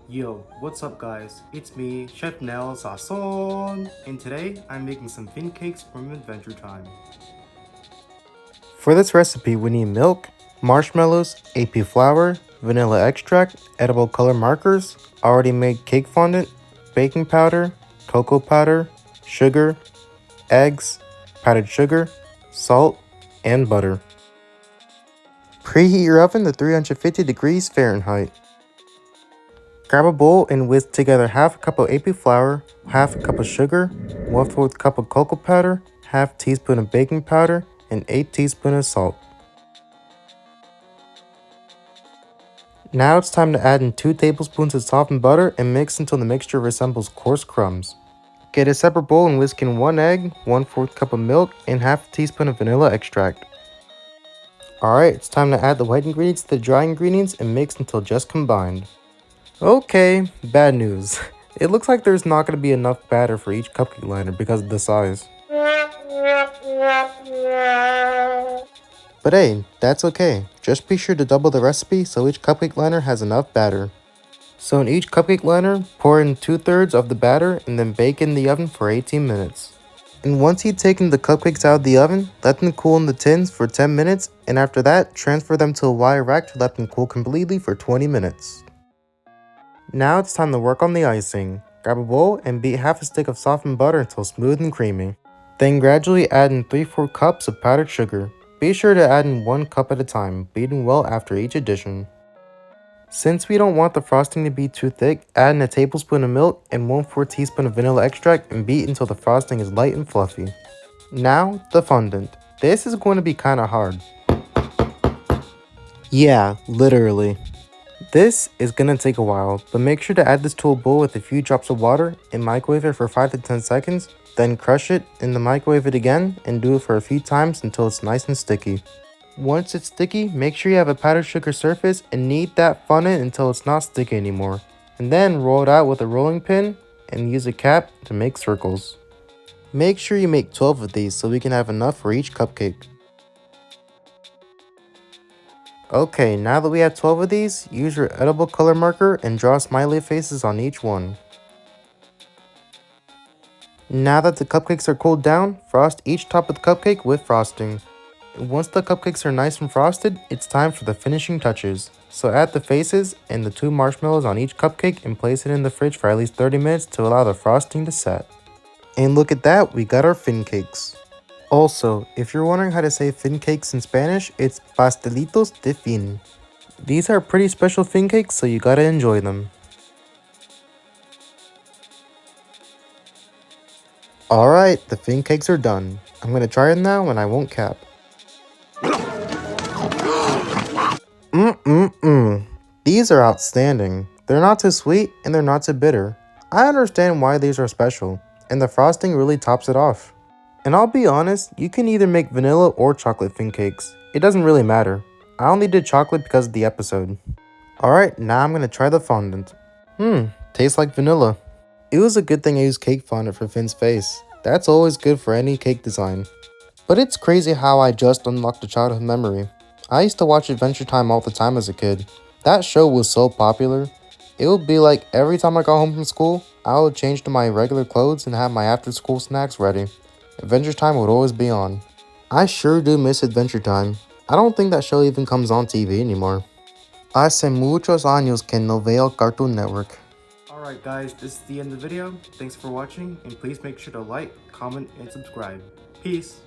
Yo, what's up guys? It's me, Chef Nell Sasson, and today I'm making some fin cakes from Adventure Time. For this recipe, we need milk, marshmallows, AP flour, vanilla extract, edible color markers, already made cake fondant, baking powder, cocoa powder, sugar, eggs, powdered sugar, salt, and butter. Preheat your oven to 350 degrees Fahrenheit. Grab a bowl and whisk together half a cup of AP flour, half a cup of sugar, 1/4 cup of cocoa powder, half teaspoon of baking powder, and 8 teaspoons of salt. Now it's time to add in 2 tablespoons of softened butter and mix until the mixture resembles coarse crumbs. Get a separate bowl and whisk in 1 egg, 1/4 cup of milk, and half a teaspoon of vanilla extract. Alright, it's time to add the white ingredients to the dry ingredients and mix until just combined. Okay, bad news. It looks like there's not going to be enough batter for each cupcake liner because of the size. But hey, that's okay. Just be sure to double the recipe so each cupcake liner has enough batter. So in each cupcake liner, pour in 2/3 of the batter and then bake in the oven for 18 minutes. And once you've taken the cupcakes out of the oven, let them cool in the tins for 10 minutes, and after that, transfer them to a wire rack to let them cool completely for 20 minutes. Now it's time to work on the icing. Grab a bowl and beat half a stick of softened butter until smooth and creamy. Then gradually add in 3/4 cups of powdered sugar. Be sure to add in 1 cup at a time, beating well after each addition. Since we don't want the frosting to be too thick, add in a tablespoon of milk and 1/4 teaspoon of vanilla extract and beat until the frosting is light and fluffy. Now, the fondant. This is going to be kinda hard. Yeah, literally. This is gonna take a while, but make sure to add this to a bowl with a few drops of water and microwave it for 5 to 10 seconds, then crush it and then microwave it again and do it for a few times until it's nice and sticky. Once it's sticky, make sure you have a powdered sugar surface and knead that fondant until it's not sticky anymore. And then roll it out with a rolling pin and use a cap to make circles. Make sure you make 12 of these so we can have enough for each cupcake. Okay, now that we have 12 of these, use your edible color marker and draw smiley faces on each one. Now that the cupcakes are cooled down, frost each top of the cupcake with frosting. Once the cupcakes are nice and frosted, it's time for the finishing touches. So add the faces and the 2 marshmallows on each cupcake and place it in the fridge for at least 30 minutes to allow the frosting to set. And look at that, we got our fin cakes. Also, if you're wondering how to say fin cakes in Spanish, it's pastelitos de fin. These are pretty special fin cakes, so you gotta enjoy them. Alright, the fin cakes are done. I'm gonna try them now and I won't cap. These are outstanding. They're not too sweet and they're not too bitter. I understand why these are special, and the frosting really tops it off. And I'll be honest, you can either make vanilla or chocolate fin cakes. It doesn't really matter. I only did chocolate because of the episode. Alright, now I'm gonna try the fondant. Tastes like vanilla. It was a good thing I used cake fondant for Finn's face. That's always good for any cake design. But it's crazy how I just unlocked a childhood memory. I used to watch Adventure Time all the time as a kid. That show was so popular. It would be like every time I got home from school, I would change to my regular clothes and have my after school snacks ready. Adventure Time would always be on. I sure do miss Adventure Time. I don't think that show even comes on TV anymore. Hace muchos años que no veo Cartoon Network. Alright guys, this is the end of the video. Thanks for watching, and please make sure to like, comment, and subscribe. Peace!